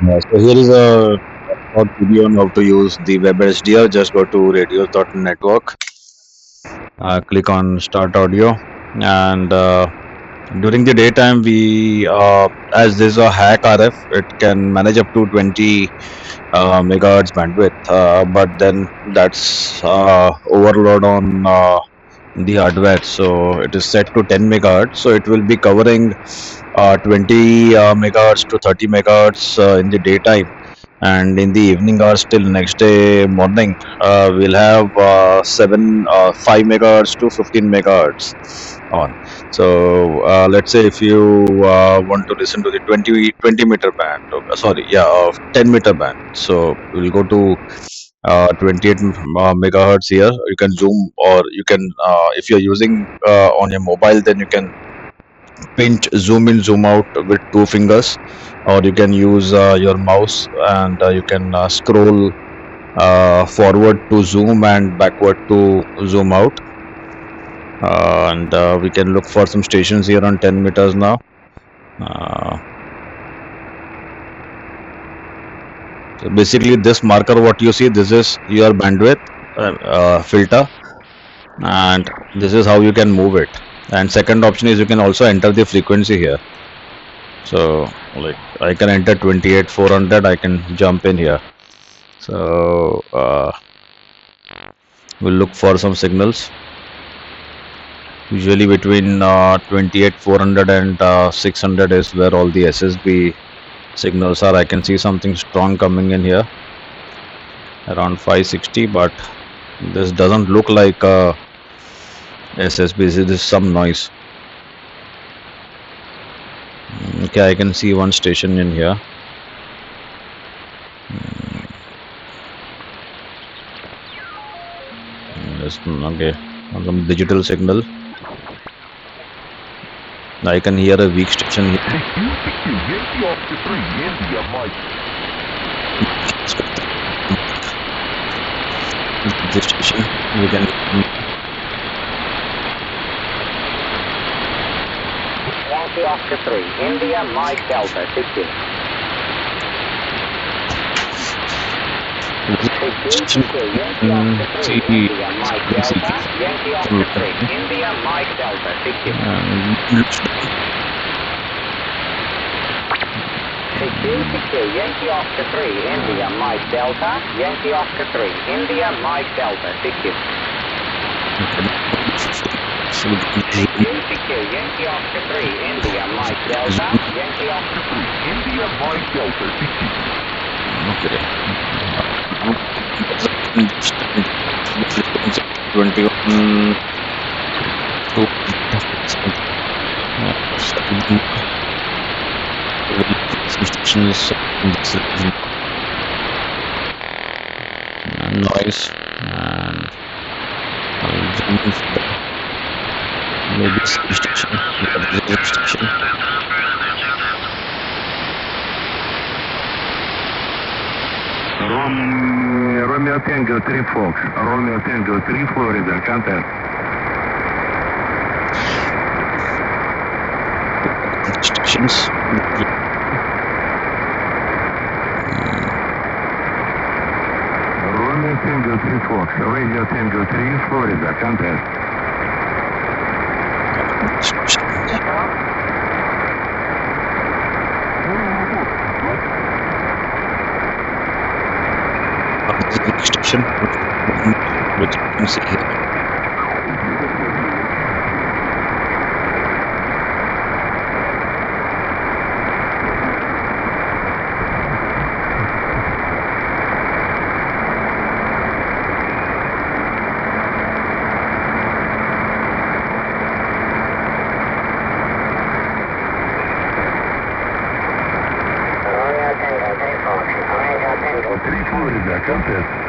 So here is a short video on how to use the WebSDR. Just go to radios.network, click on Start Audio, and during the daytime, we as this is a hack RF, it can manage up to 20 megahertz bandwidth, but then that's overload on the hardware. So it is set to 10 megahertz. So it will be covering 20 megahertz to 30 megahertz in the daytime, and in the evening hours till next day morning, we'll have 5 megahertz to 15 megahertz on. So let's say if you want to listen to the 20 meter band, sorry, yeah, 10 meter band. So we'll go to 28 megahertz here. You can zoom, or you can, if you're using on your mobile, then you can pinch, zoom in, zoom out with two fingers, or you can use your mouse, and you can scroll forward to zoom and backward to zoom out. And we can look for some stations here on 10 meters now. So basically, this marker, what you see, this is your bandwidth filter, and this is how you can move it. And second option is you can also enter the frequency here. So like I can enter 28,400, I can jump in here. So we'll look for some signals. Usually between 28,400 and 600 is where all the SSB signals are. I can see something strong coming in here around 560, but this doesn't look like SSB. This is some noise. Okay, I can see one station in here. Okay, some digital signal. I can hear a weak station here. This station we can. Yankee Oscar 3, India, Mike Delta, 60. Station Yankee Oscar 3, India, Mike Delta, 60. Yankee Oscar 3, India, Mike Delta, Yankee Oscar 3, India, Mike Delta, 60. Yankee Oscar 3, India, Mike Delta, Yankee Oscar 3, India, Mike Delta, 60. Okay. 21 some stations in this region. Noise, and I'll jump in for maybe some station, the station. Romeo Tango 3 Fox, Romeo Tango 3 Florida, contact. Stations. Romeo Tango 3 Fox, Radio Tango 3 Florida, contact. Station, which you can see here. Florida, contact.